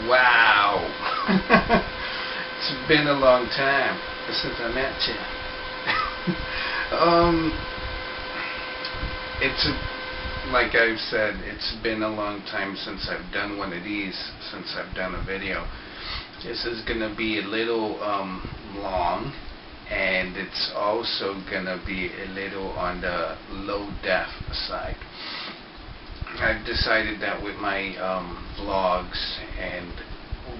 Wow. It's been a long time since I met you. Like I've said, it's been a long time since I've done one of these, since I've done a video. This is gonna be a little long, and it's also gonna be a little on the low def side. I've decided that with my vlogs and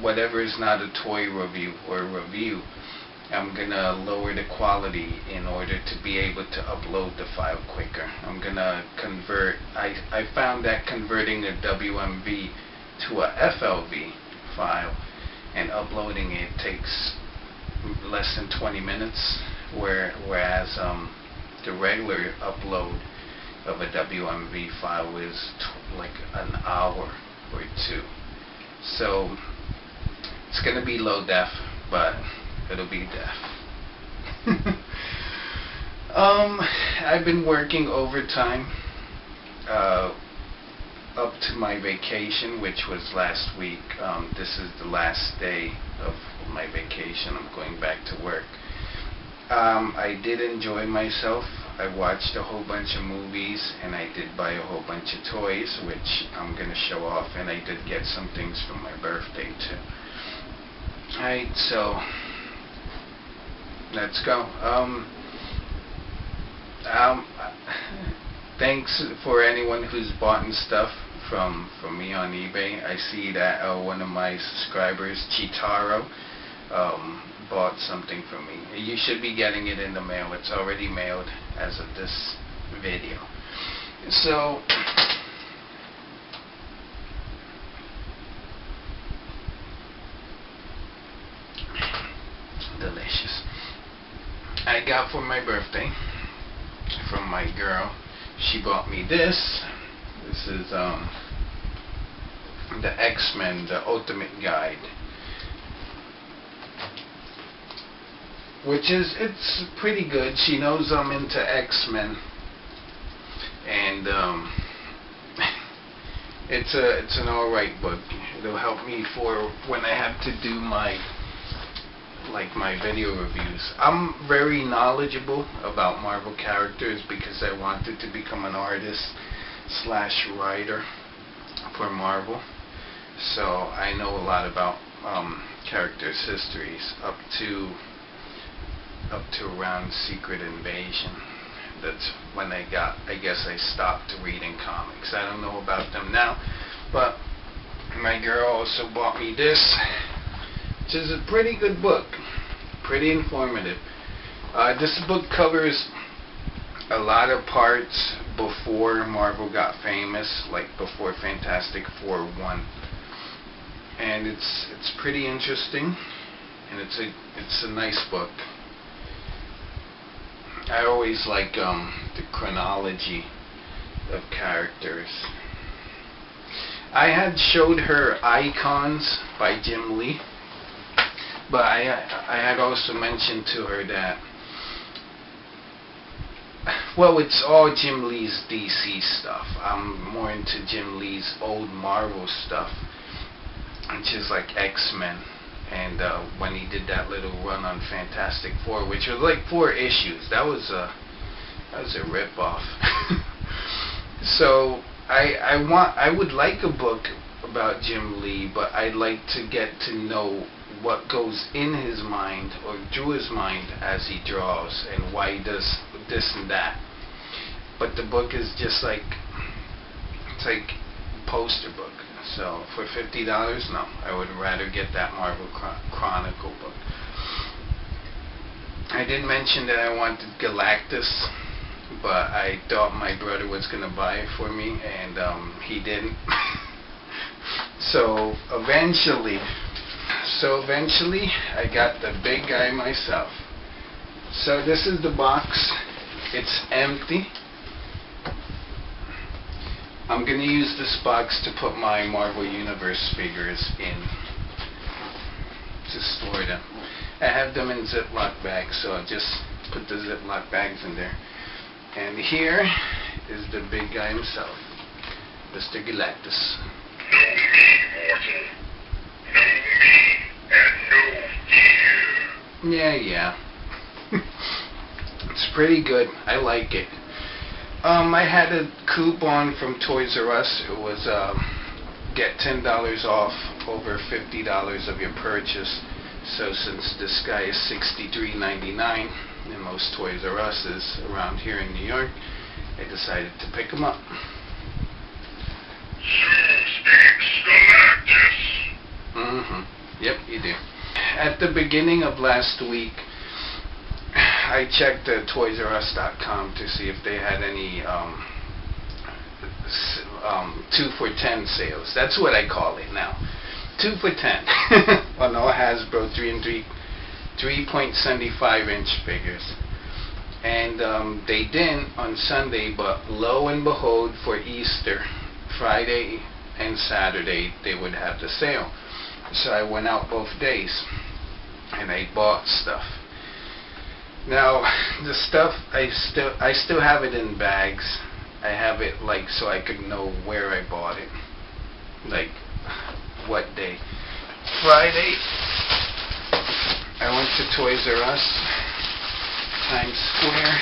whatever is not a toy review or review, I'm gonna lower the quality in order to be able to upload the file quicker. I'm gonna convert, I found that converting a WMV to a FLV file and uploading it takes less than 20 minutes, whereas the regular upload of a WMV file is like an hour or two. So it's gonna be low def, but it'll be def. I've been working overtime up to my vacation, which was last week. This is the last day of my vacation. I'm going back to work. I did enjoy myself. I watched a whole bunch of movies, and I did buy a whole bunch of toys, which I'm going to show off, and I did get some things for my birthday too. Alright, so let's go. Thanks for anyone who's bought stuff from me on eBay. I see that one of my subscribers, Chitaro, bought something from me. You should be getting it in the mail. It's already mailed as of this video. So delicious. I got for my birthday from my girl. She bought me this. This is the X-Men, the Ultimate Guide, which is, it's pretty good. She knows I'm into X-Men, and it's an alright book. It'll help me for when I have to do my video reviews. I'm very knowledgeable about Marvel characters because I wanted to become an artist slash writer for Marvel. So I know a lot about characters' histories up to around Secret Invasion. That's when I guess I stopped reading comics. I don't know about them now, but my girl also bought me this, which is a pretty good book, pretty informative. This book covers a lot of parts before Marvel got famous, like before Fantastic Four 1, and it's pretty interesting, and it's a nice book. I always like the chronology of characters. I had showed her Icons by Jim Lee, but I had also mentioned to her that, well, it's all Jim Lee's DC stuff. I'm more into Jim Lee's old Marvel stuff, which is like X-Men, and when he did that little run on Fantastic Four, which was like 4 issues, that was a rip-off. So I would like a book about Jim Lee, but I'd like to get to know what goes in his mind or through his mind as he draws, and why he does this and that. But the book is just like, it's like a poster book. So for $50, no, I would rather get that Marvel Chronicle book. I did mention that I wanted Galactus, but I thought my brother was gonna buy it for me, and he didn't. So eventually I got the big guy myself. So this is the box. It's empty. I'm going to use this box to put my Marvel Universe figures in, to store them. I have them in Ziploc bags, so I'll just put the Ziploc bags in there. And here is the big guy himself, Mr. Galactus. Yeah. It's pretty good. I like it. I had a coupon from Toys R Us. It was get $10 off over $50 of your purchase. So since this guy is $63.99 in most Toys R Us's around here in New York, I decided to pick him up. Yep, you do. At the beginning of last week, I checked ToysRUs.com to see if they had any 2 for $10 sales. That's what I call it now. 2 for $10 on all Hasbro 3.75 inch figures. And they didn't on Sunday, but lo and behold, for Easter, Friday and Saturday, they would have the sale. So I went out both days and I bought stuff. Now the stuff I still have it in bags. I have it like so I could know where I bought it, like what day. Friday I went to Toys R Us, Times Square.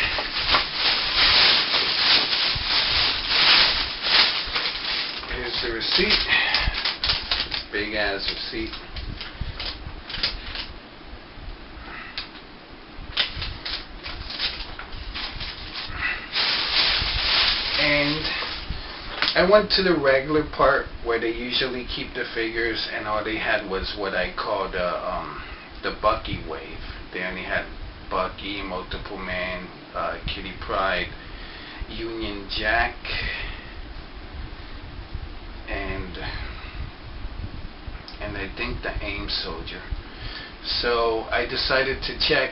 Here's the receipt. Big ass receipt. And I went to the regular part where they usually keep the figures, and all they had was what I call the Bucky wave. They only had Bucky, Multiple Man, Kitty Pryde, Union Jack, and I think the AIM Soldier. So I decided to check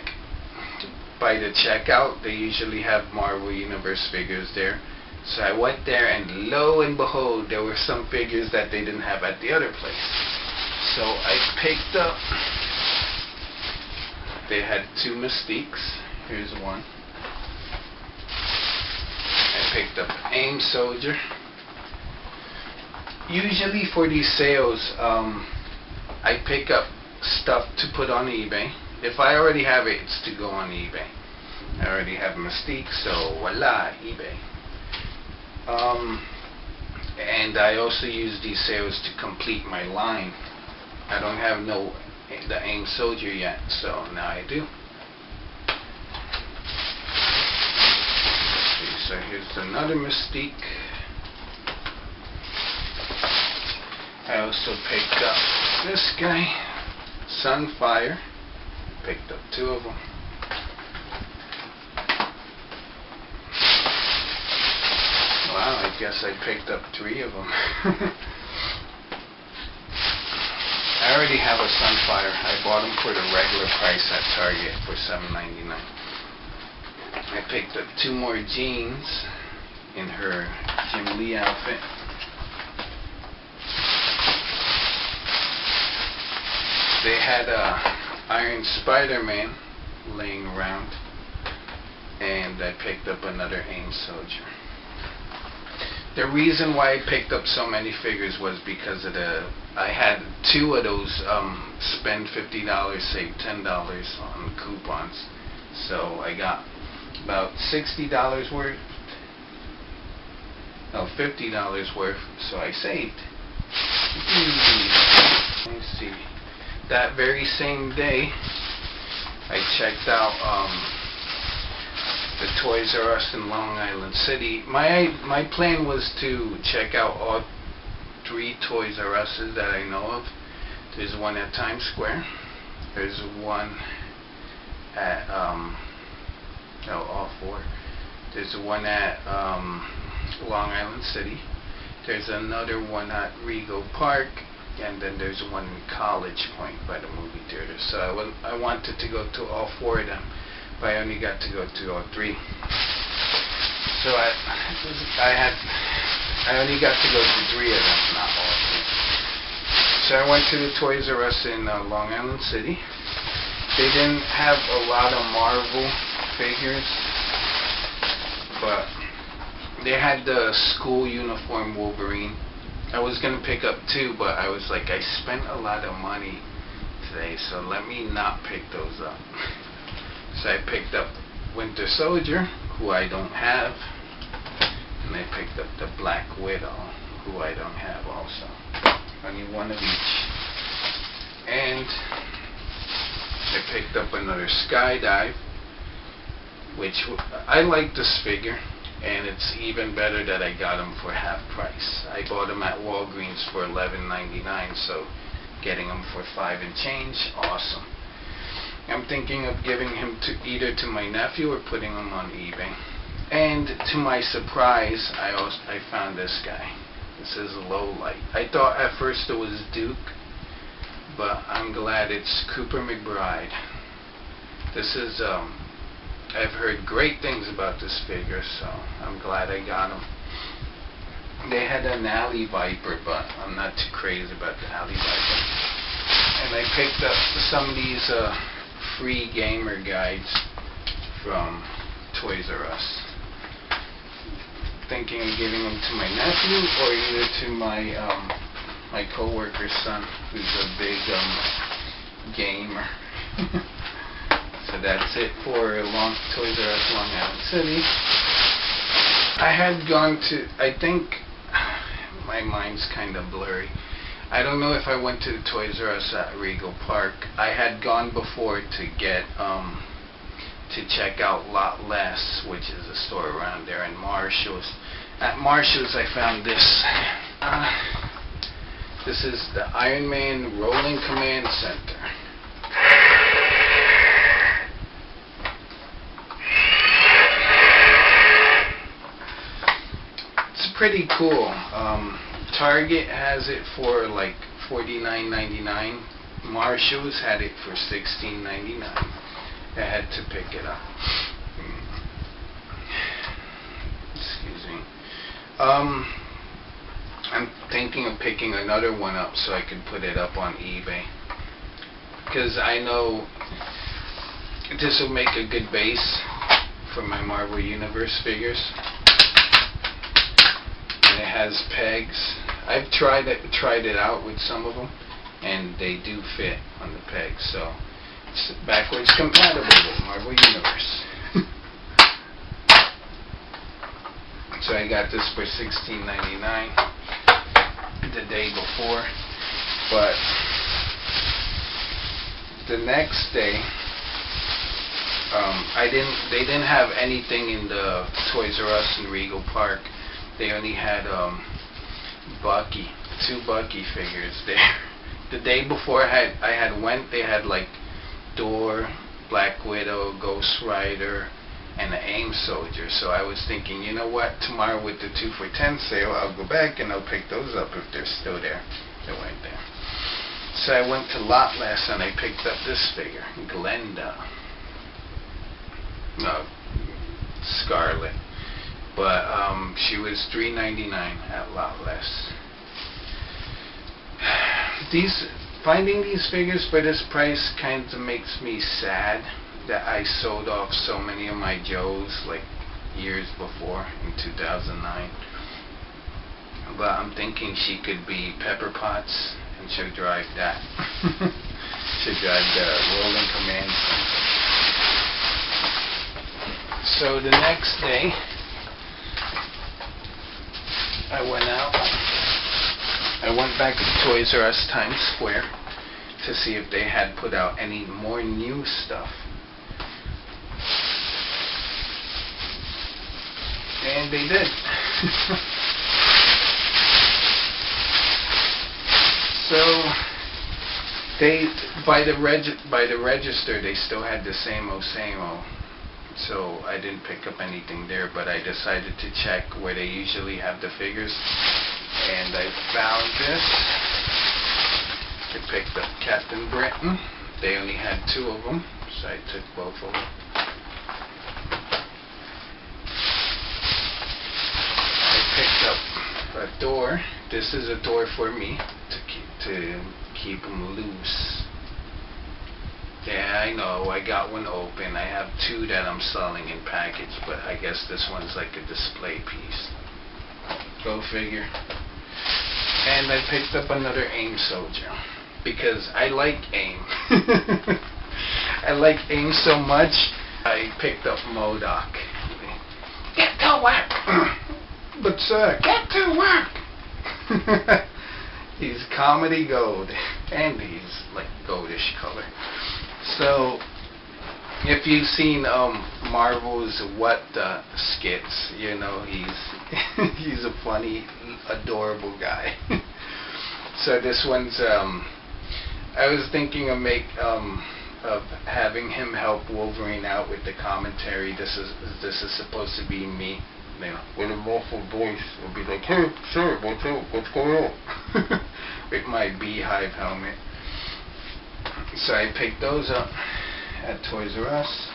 by the checkout. They usually have Marvel Universe figures there. So I went there, and lo and behold, there were some figures that they didn't have at the other place. So I picked up, they had 2 Mystiques. Here's one. I picked up AIM Soldier. Usually for these sales, I pick up stuff to put on eBay. If I already have it, it's to go on eBay. I already have Mystique, so voila, eBay. And I also use these sales to complete my line. I don't have the AIM Soldier yet, so now I do. Okay, so here's another Mystique. I also picked up this guy, Sunfire. Picked up 2 of them. Wow, I guess I picked up 3 of them. I already have a Sunfire. I bought them for the regular price at Target for $7.99. I picked up 2 more jeans in her Jim Lee outfit. They had a Iron Spider-Man laying around, and I picked up another AIM Soldier. The reason why I picked up so many figures was because of I had 2 of those spend $50, save $10 on coupons. So I got about $60 worth, no, $50 worth, so I saved. Let me see. That very same day, I checked out the Toys R Us in Long Island City. My plan was to check out all 3 Toys R Us's that I know of. There's one at Times Square. There's one at no, all 4. There's one at Long Island City. There's another one at Regal Park. And then there's one in College Point by the movie theater. So I wanted to go to all 4 of them, but I only got to go to all 3. So I only got to go to 3 of them, not all 3. So I went to the Toys R Us in Long Island City. They didn't have a lot of Marvel figures, but they had the school uniform Wolverine. I was going to pick up 2, but I was like, I spent a lot of money today, so let me not pick those up. So I picked up Winter Soldier, who I don't have, and I picked up the Black Widow, who I don't have also. Only one of each. And I picked up another Skydive, which I like this figure, and it's even better that I got them for half price. I bought them at Walgreens for $11.99, so getting them for $5 and change, awesome. I'm thinking of giving him either to my nephew or putting him on eBay. And to my surprise, I found this guy. This is Low Light. I thought at first it was Duke, but I'm glad it's Cooper McBride. This is I've heard great things about this figure, so I'm glad I got him. They had an Alley Viper, but I'm not too crazy about the Alley Viper. And I picked up some of these free gamer guides from Toys R Us. Thinking of giving them to my nephew or either to my co-worker's son, who's a big gamer. So that's it for Toys R Us Long Island City. I had gone to, I think, my mind's kind of blurry. I don't know if I went to the Toys R Us at Regal Park. I had gone before to get, to check out Lot Less, which is a store around there in Marshall's. At Marshall's I found this. This is the Iron Man Rolling Command Center. It's pretty cool. Target has it for like $49.99. Marshall's had it for $16.99. I had to pick it up. Excuse me. I'm thinking of picking another one up so I could put it up on eBay, because I know this will make a good base for my Marvel Universe figures. And it has pegs. I've tried it out with some of them, and they do fit on the pegs, so it's backwards compatible with Marvel Universe. So I got this for $16.99 the day before, but the next day they didn't have anything in the Toys R Us in Regal Park. They only had Bucky, 2 Bucky figures there. The day before I had went, they had like Thor, Black Widow, Ghost Rider, and an AIM Soldier. So I was thinking, you know what, tomorrow with the 2 for $10 sale, I'll go back and I'll pick those up if they're still there. They weren't there. So I went to Lot Less and I picked up this figure, Glenda. No, Scarlet. But she was $3.99 at Lot Less. Finding these figures for this price kind of makes me sad that I sold off so many of my Joes like years before in 2009. But I'm thinking she could be Pepper Potts and she'll drive that. She'll drive the Rolling Command Center. So the next day I went out. I went back to Toys R Us Times Square to see if they had put out any more new stuff. And they did. So they by the register they still had the same old. So I didn't pick up anything there, but I decided to check where they usually have the figures, and I found this. I picked up Captain Britain. They only had 2 of them, so I took both of them. I picked up a door. This is a door for me to keep them loose. Yeah, I know, I got one open. I have 2 that I'm selling in package, but I guess this one's like a display piece. Go figure. And I picked up another AIM Soldier, because I like AIM. I like AIM so much, I picked up Modoc. Get to work! But sir, get to work! He's comedy gold, and he's like goldish color. So, if you've seen Marvel's What skits, you know he's a funny, adorable guy. So this one's I was thinking of having him help Wolverine out with the commentary. This is supposed to be me, you know, with a muffled voice. It'll be like, hey, sir, what's up? What's going on? With my beehive helmet. So I picked those up at Toys R Us.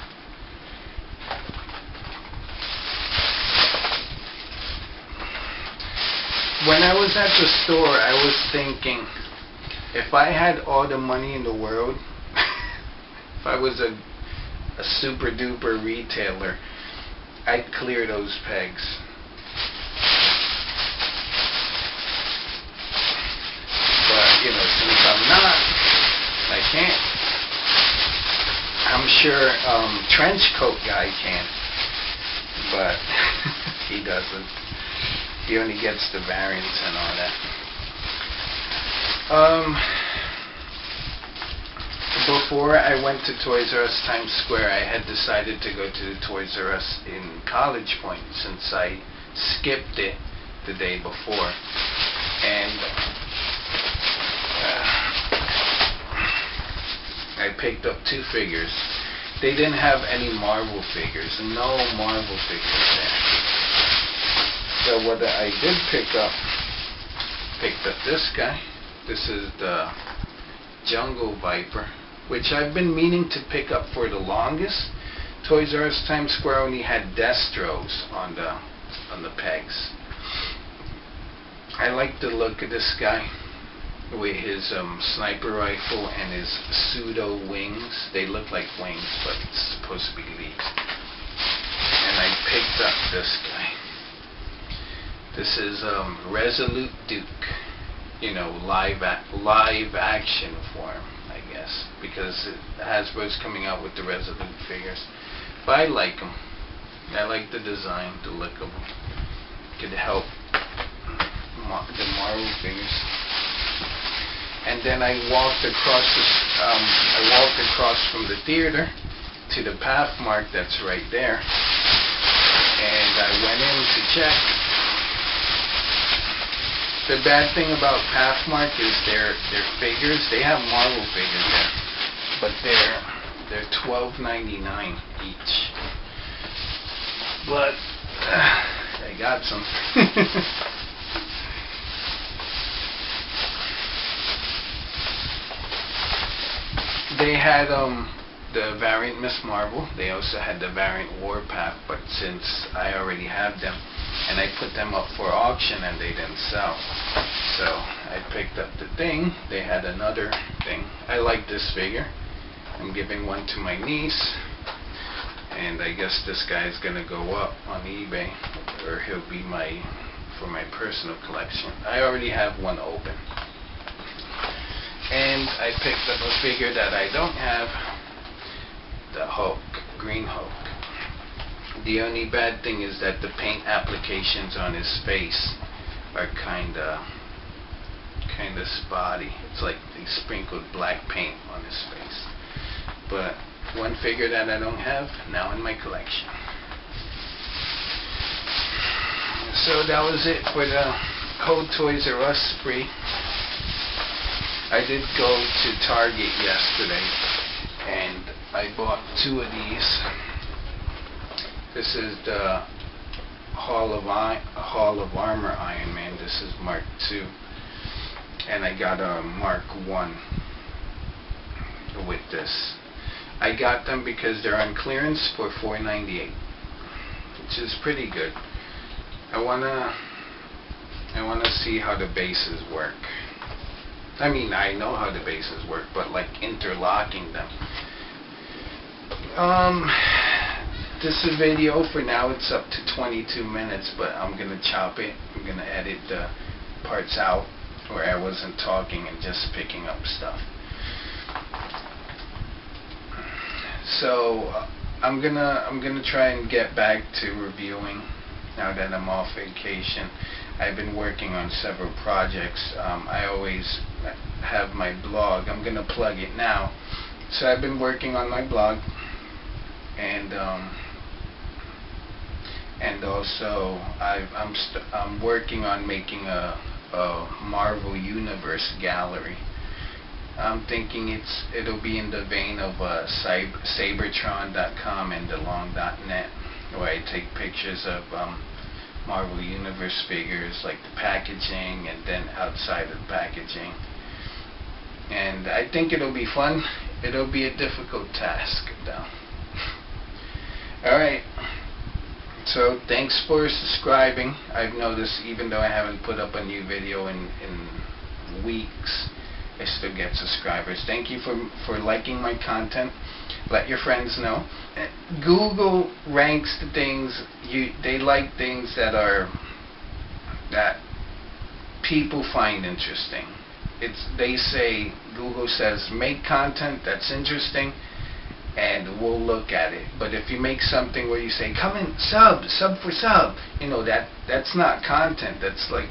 When I was at the store, I was thinking, if I had all the money in the world, if I was a super duper retailer, I'd clear those pegs. But, you know, since I'm not, I can't. I'm sure Trench Coat guy can, but he doesn't. He only gets the variants and all that. Before I went to Toys R Us Times Square, I had decided to go to the Toys R Us in College Point since I skipped it the day before. And I picked up 2 figures. They didn't have any Marvel figures. No Marvel figures there. So what I did picked up this guy. This is the Jungle Viper, which I've been meaning to pick up for the longest. Toys R Us Times Square only had Destros on the pegs. I like the look of this guy with his sniper rifle and his pseudo wings. They look like wings, but it's supposed to be leaves. And I picked up this guy. This is Resolute Duke. You know, live action form, I guess, because Hasbro's coming out with the Resolute figures. But I like them. I like the design, the look of them. Could help the Marvel figures. And then I walked across from the theater to the Pathmark that's right there, and I went in to check. The bad thing about Pathmark is their figures. They have Marvel figures there, but they're $12.99 each. But I got some. They had the variant Miss Marvel. They also had the variant Warpath, but since I already have them, and I put them up for auction and they didn't sell, so I picked up the thing. They had another thing. I like this figure. I'm giving one to my niece, and I guess this guy's gonna go up on eBay, or he'll be for my personal collection. I already have one open. And I picked up a figure that I don't have, the Hulk, Green Hulk. The only bad thing is that the paint applications on his face are kinda spotty. It's like they sprinkled black paint on his face. But one figure that I don't have, now in my collection. So that was it for the whole Toys R Us spree. I did go to Target yesterday, and I bought 2 of these. This is the Hall of Armor Iron Man. This is Mark II, and I got a Mark I with this. I got them because they're on clearance for $4.98, which is pretty good. I wanna see how the bases work. I mean, I know how the bases work, but like interlocking them. This is video for now. It's up to 22 minutes, but I'm gonna chop it. I'm gonna edit the parts out where I wasn't talking and just picking up stuff. So I'm gonna try and get back to reviewing now that I'm off vacation. I've been working on several projects. I always have my blog. I'm gonna plug it now. So I've been working on my blog, and also I'm working on making a Marvel Universe gallery. I'm thinking it'll be in the vein of Sabertron.com and DeLong.net, where I take pictures of Marvel Universe figures, like the packaging and then outside of the packaging. And I think it'll be fun. It'll be a difficult task though. Alright, so thanks for subscribing. I've noticed even though I haven't put up a new video in weeks, I still get subscribers. Thank you for liking my content. Let your friends know. Google ranks the things they like, things that people find interesting. They say, Google says, make content that's interesting and we'll look at it. But if you make something where you say, come in, sub for sub, you know, that's not content. That's like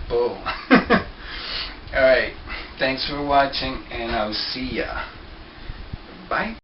bull. Alright, thanks for watching, and I'll see ya. Bye.